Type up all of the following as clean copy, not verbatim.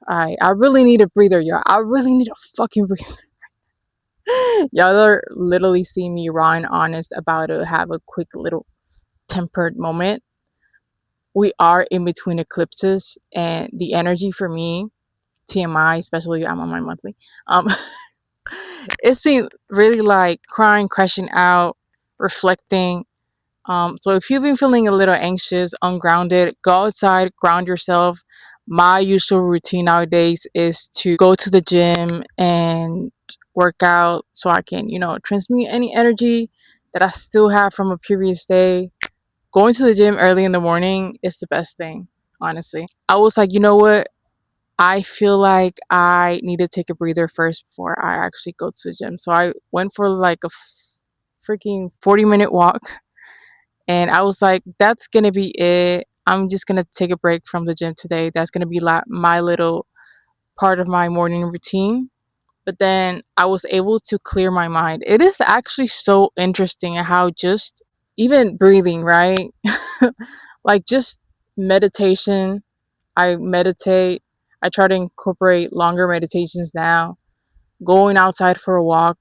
I really need a breather, y'all. I really need a fucking breather. Y'all are literally seeing me raw and honest about to have a quick little tempered moment. We are in between eclipses, and the energy for me, TMI, especially I'm on my monthly. Um, it's been really like crying, crashing out, reflecting. So if you've been feeling a little anxious, ungrounded, go outside, ground yourself. My usual routine nowadays is to go to the gym and work out so I can, transmute any energy that I still have from a previous day. Going to the gym early in the morning is the best thing, honestly. I was like, you know what? I feel like I need to take a breather first before I actually go to the gym. So I went for like a freaking 40-minute walk, and I was like, that's going to be it. I'm just going to take a break from the gym today. That's going to be like my little part of my morning routine. But then I was able to clear my mind. It is actually so interesting how just even breathing, right? Like just meditation. I meditate. I try to incorporate longer meditations now. Going outside for a walk,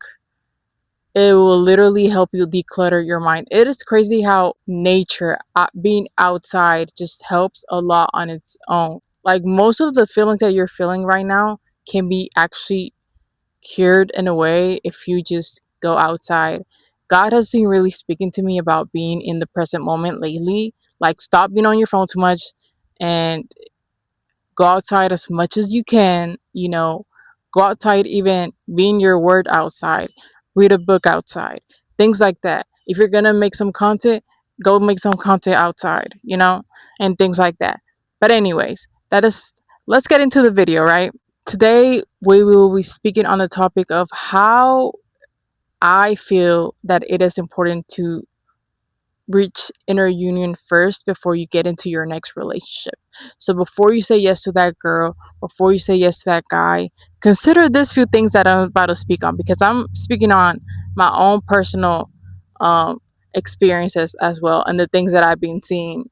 it will literally help you declutter your mind. It is crazy how nature, being outside, just helps a lot on its own. Like most of the feelings that you're feeling right now can be actually cured in a way if you just go outside. God has been really speaking to me about being in the present moment lately. Like, stop being on your phone too much and go outside as much as you can, go outside, even being your word outside, read a book outside, things like that. If you're gonna make some content, go make some content outside, and things like that. But anyways, that is let's get into the video, right? Today we will be speaking on the topic of how I feel that it is important to reach inner union first before you get into your next relationship. So before you say yes to that girl, before you say yes to that guy, consider this few things that I'm about to speak on, because I'm speaking on my own personal um, experiences as well, and the things that I've been seeing,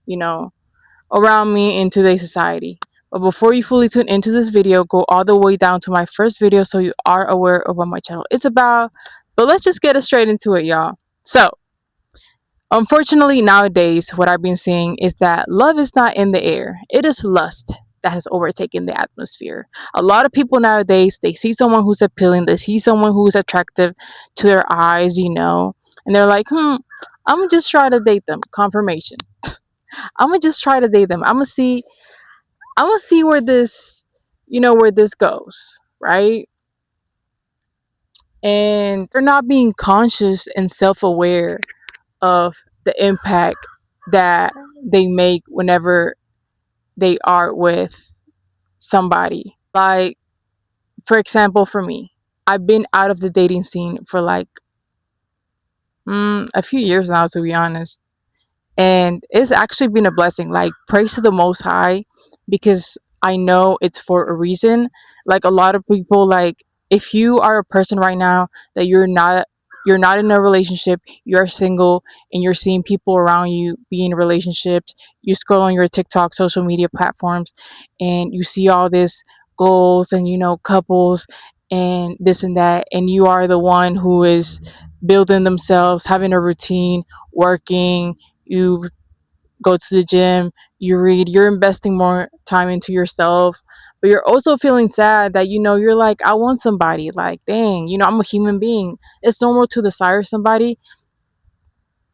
around me in today's society. But before you fully tune into this video, go all the way down to my first video so you are aware of what my channel is about. But let's just get it straight into it, y'all. So, unfortunately, nowadays, what I've been seeing is that love is not in the air. It is lust that has overtaken the atmosphere. A lot of people nowadays, they see someone who's appealing, they see someone who's attractive to their eyes, and they're like, I'm gonna just try to date them. Confirmation. I'm gonna just try to date them. I'm gonna see where this goes, right? And they're not being conscious and self-aware of the impact that they make whenever they are with somebody. Like, for example, for me, I've been out of the dating scene for like a few years now, to be honest. And it's actually been a blessing. Like, praise to the Most High, because I know it's for a reason. Like, a lot of people, like, if you are a person right now that you're not in a relationship, you're single, and you're seeing people around you be in relationships, you scroll on your TikTok social media platforms, and you see all this goals and couples and this and that, and you are the one who is building themselves, having a routine, working, you go to the gym, you read, you're investing more time into yourself, but you're also feeling sad that you're like, I want somebody. Like, dang, I'm a human being. It's normal to desire somebody,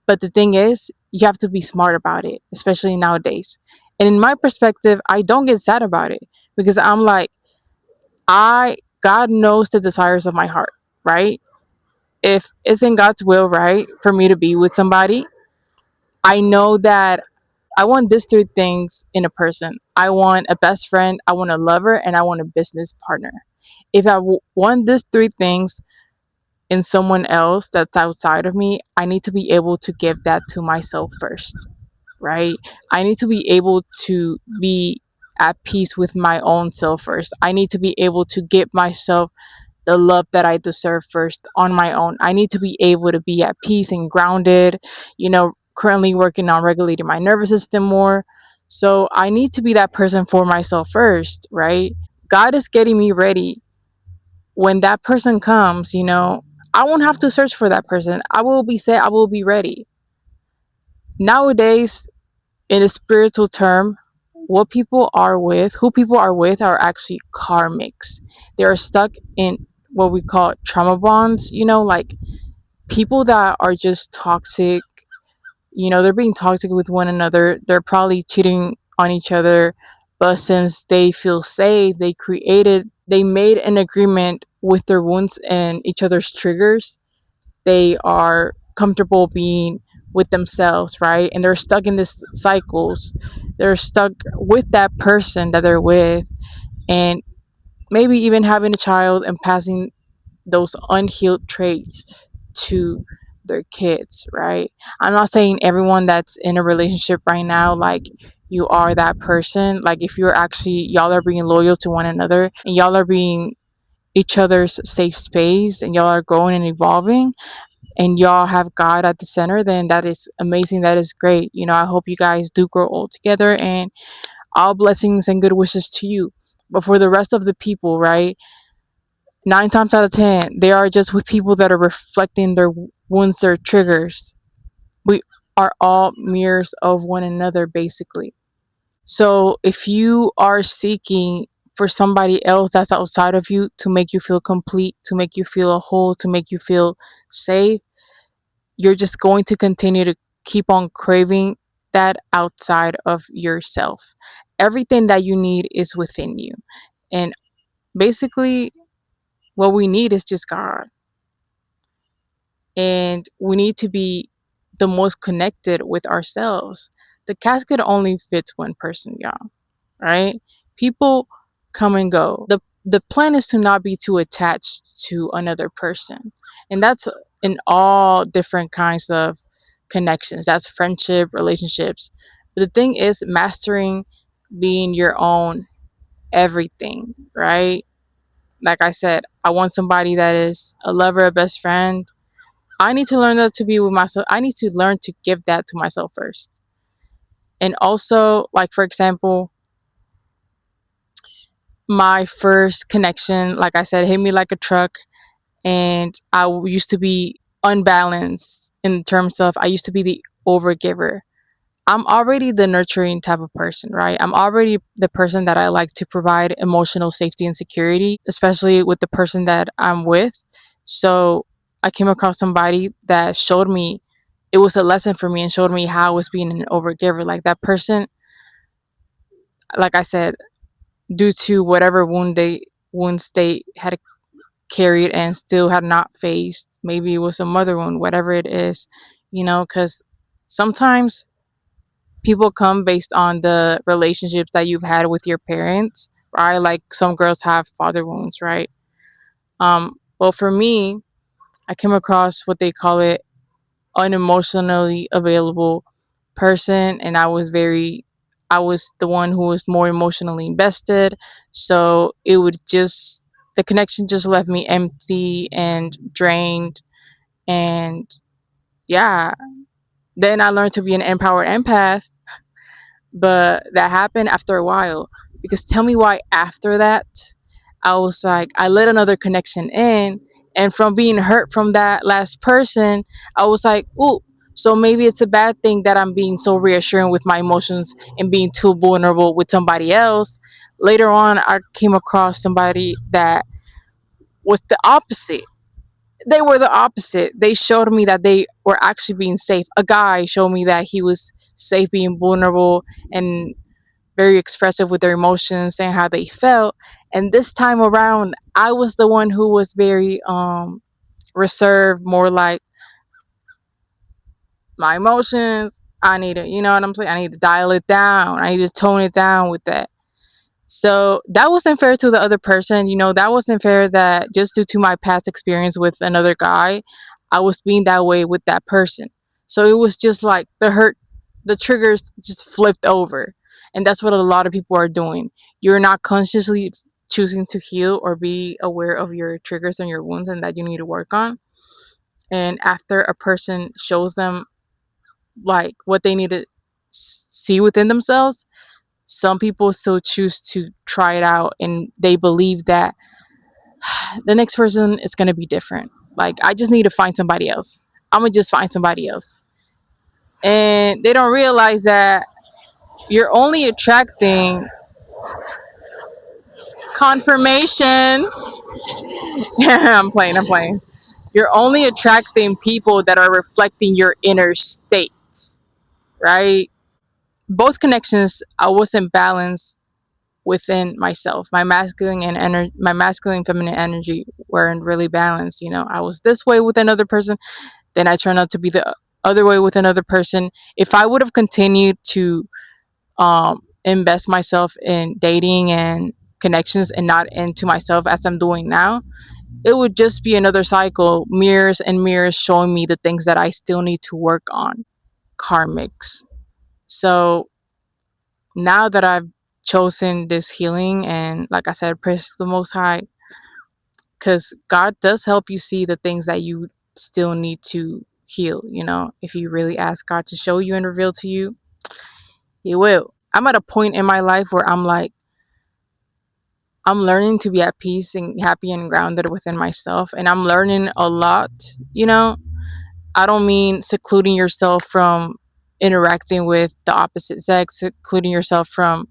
but the thing is, you have to be smart about it, especially nowadays. And in my perspective, I don't get sad about it, because I'm like, I God knows the desires of my heart, right? If it's in God's will, right, for me to be with somebody, I know that I want these three things in a person. I want a best friend, I want a lover, and I want a business partner. If I want these three things in someone else that's outside of me, I need to be able to give that to myself first, right? I need to be able to be at peace with my own self first. I need to be able to give myself the love that I deserve first on my own. I need to be able to be at peace and grounded, currently working on regulating my nervous system more. So I need to be that person for myself first, right? God is getting me ready. When that person comes, I won't have to search for that person. I will be set, I will be ready. Nowadays, in a spiritual term, who people are with are actually karmics. They are stuck in what we call trauma bonds, like people that are just toxic, they're being toxic with one another. They're probably cheating on each other, but since they feel safe, they made an agreement with their wounds and each other's triggers. They are comfortable being with themselves, right? And they're stuck in this cycles. They're stuck with that person that they're with, and maybe even having a child and passing those unhealed traits to their kids, right? I'm not saying everyone that's in a relationship right now, like, you are that person. Like, if you're actually, y'all are being loyal to one another and y'all are being each other's safe space and y'all are growing and evolving and y'all have God at the center, then that is amazing. That is great. I hope you guys do grow old together, and all blessings and good wishes to you. But for the rest of the people, right? 9 times out of 10, they are just with people that are reflecting their wounds, their triggers. We are all mirrors of one another, basically. So if you are seeking for somebody else that's outside of you to make you feel complete, to make you feel whole, to make you feel safe, you're just going to continue to keep on craving that outside of yourself. Everything that you need is within you. And basically, what we need is just God. And we need to be the most connected with ourselves. The casket only fits one person, y'all, right? People come and go. The plan is to not be too attached to another person. And that's in all different kinds of connections. That's friendship, relationships. But the thing is mastering being your own everything, right? Like I said, I want somebody that is a lover, a best friend. I need to learn that to be with myself. I need to learn to give that to myself first. And also, like, for example, my first connection, like I said, hit me like a truck. And I used to be unbalanced in terms of I used to be the overgiver. I'm already the nurturing type of person, right? I'm already the person that I like to provide emotional safety and security, especially with the person that I'm with. So I came across somebody that showed me, it was a lesson for me and showed me how I was being an overgiver. Like, that person, like I said, due to whatever wounds they had carried and still had not faced, maybe it was a mother wound, whatever it is, because sometimes people come based on the relationships that you've had with your parents, right? Like, some girls have father wounds, right? Well, for me, I came across what they call it unemotionally available person, and I was the one who was more emotionally invested. So the connection just left me empty and drained. And yeah, then I learned to be an empowered empath, but that happened after a while. Because tell me why after that, I was like, I let another connection in, and from being hurt from that last person, I was like, oh, so maybe it's a bad thing that I'm being so reassuring with my emotions and being too vulnerable with somebody else. Later on, I came across somebody that was the opposite. They were the opposite. They showed me that they were actually being safe. A guy showed me that he was safe being vulnerable and very expressive with their emotions and how they felt. And this time around, I was the one who was very reserved, more like, my emotions, I need to, you know what I'm saying? I need to dial it down. I need to tone it down with that. So that wasn't fair to the other person. That wasn't fair that just due to my past experience with another guy, I was being that way with that person. So it was just like the triggers just flipped over. And that's what a lot of people are doing. You're not consciously choosing to heal or be aware of your triggers and your wounds and that you need to work on. And after a person shows them like what they need to see within themselves, Some people still choose to try it out and they believe that the next person is going to be different. Like, I just need to find somebody else. I'm going to just find somebody else. And they don't realize that you're only attracting confirmation. I'm playing. You're only attracting people that are reflecting your inner state, right? Both connections, I wasn't balanced within myself. My masculine and feminine energy weren't really balanced. I was this way with another person, then I turned out to be the other way with another person. If I would have continued to invest myself in dating and connections and not into myself as I'm doing now, it would just be another cycle, mirrors and mirrors showing me the things that I still need to work on, karmics. So now that I've chosen this healing and, like I said, praise the Most High, because God does help you see the things that you still need to heal. If you really ask God to show you and reveal to you, He will. I'm at a point in my life where I'm like, I'm learning to be at peace and happy and grounded within myself. And I'm learning a lot, you know. I don't mean secluding yourself from interacting with the opposite sex, secluding yourself from,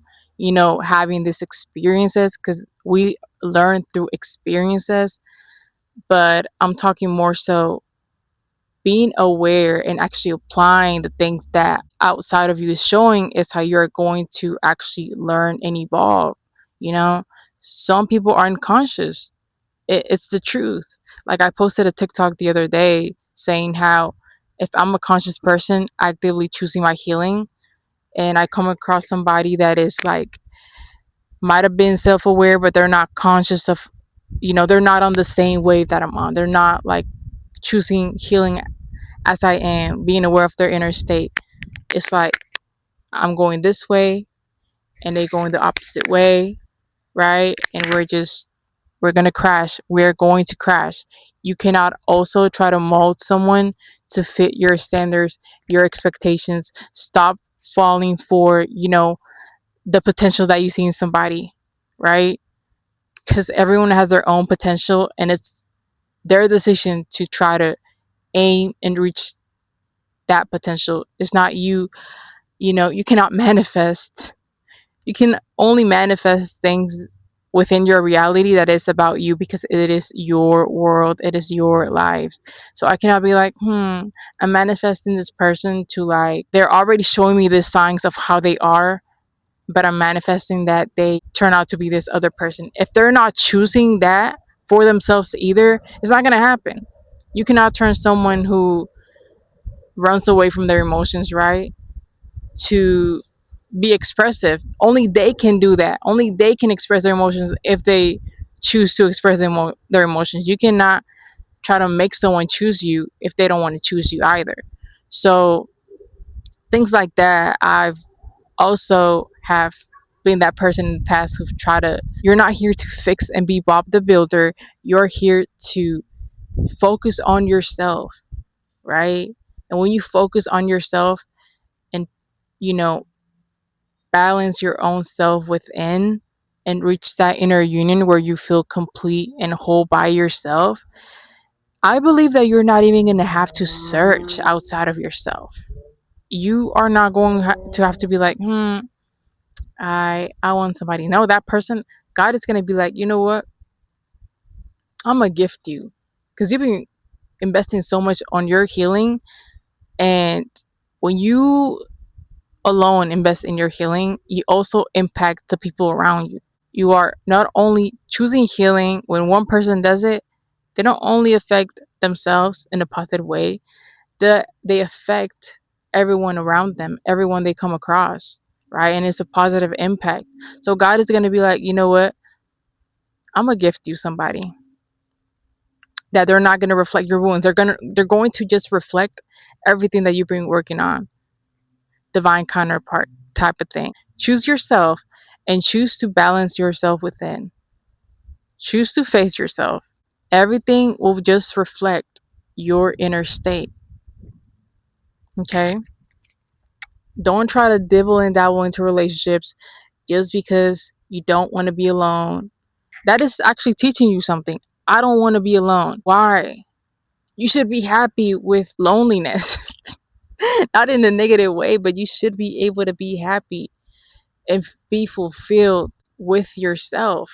having these experiences, because we learn through experiences. But I'm talking more so being aware and actually applying the things that outside of you is showing is how you're going to actually learn and evolve. You know, some people aren't conscious. It's the truth. Like, I posted a TikTok the other day saying how if I'm a conscious person actively choosing my healing and I come across somebody that is like, might have been self aware, but they're not conscious of, they're not on the same wave that I'm on. They're not like choosing healing as I am, being aware of their inner state. It's like I'm going this way and they going the opposite way, right? And we're gonna crash. We're going to crash. You cannot also try to mold someone to fit your standards, your expectations. Stop falling for, the potential that you see in somebody, right? Because everyone has their own potential and it's their decision to try to aim and reach that potential. It's not you. You cannot manifest. You can only manifest things within your reality that is about you, because it is your world, it is your life. So I cannot be like, I'm manifesting this person to, like, they're already showing me the signs of how they are, but I'm manifesting that they turn out to be this other person. If they're not choosing that for themselves either, it's not going to happen. You cannot turn someone who runs away from their emotions, right, to be expressive. Only they can do that. Only they can express their emotions if they choose to express their emotions. You cannot try to make someone choose you if they don't want to choose you either. So things like that, I've also have been that person in the past who've tried to. You're not here to fix and be Bob the Builder. You're here to focus on yourself, right? And when you focus on yourself and, you know, balance your own self within and reach that inner union where you feel complete and whole by yourself, I believe that you're not even going to have to search outside of yourself. You are not going to have to be like, I want somebody. No, that person, God is going to be like, you know what? I'm going to gift you, because you've been investing so much on your healing. And when you alone invest in your healing, you also impact the people around you. You are not only choosing healing. When one person does it, they don't only affect themselves in a positive way, they affect everyone around them, everyone they come across, right? And it's a positive impact. So God is going to be like, you know what? I'm going to gift you somebody that they're not going to reflect your wounds. They're going to just reflect everything that you've been working on. Divine counterpart type of thing. Choose yourself and choose to balance yourself within. Choose to face yourself. Everything will just reflect your inner state. Okay? Don't try to dibble and dabble into relationships just because you don't want to be alone. That is actually teaching you something. I don't want to be alone. Why? You should be happy with loneliness. Not in a negative way, but you should be able to be happy and be fulfilled with yourself.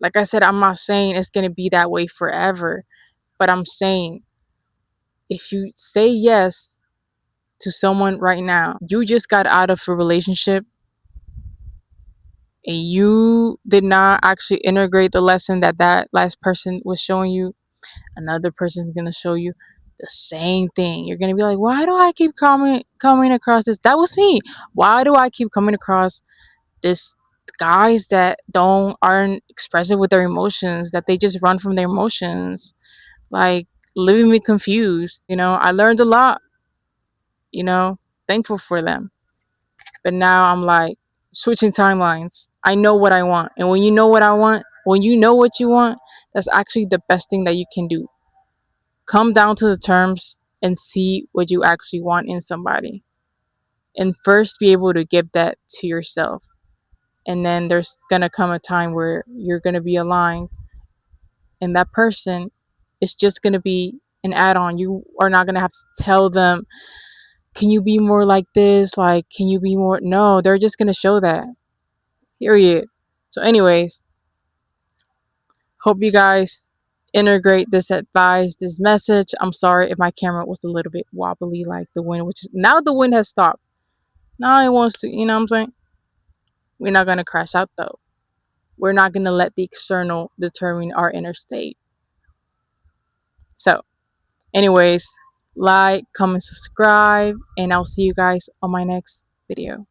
Like I said, I'm not saying it's going to be that way forever, but I'm saying if you say yes to someone right now, you just got out of a relationship and you did not actually integrate the lesson that that last person was showing you, another person's going to show you the same thing. You're going to be like, why do I keep coming across this? That was me. Why do I keep coming across this guys that aren't expressive with their emotions, that they just run from their emotions, like leaving me confused. I learned a lot, you know thankful for them, but now I'm like switching timelines. I know what I want, and when you know what I want, when you know what you want, that's actually the best thing that you can do. Come down to the terms and see what you actually want in somebody, and first be able to give that to yourself, and then there's gonna come a time where you're gonna be aligned, and that person is just gonna be an add-on. You are not gonna have to tell them, can you be more like this, like, can you be more? No, they're just gonna show that, period. So anyways, hope you guys integrate this advice, this message. I'm sorry if my camera was a little bit wobbly, like the wind, which is now the wind has stopped. Now it wants to, what I'm saying? We're not gonna crash out though. We're not gonna let the external determine our inner state. So anyways, like, comment, subscribe, and I'll see you guys on my next video.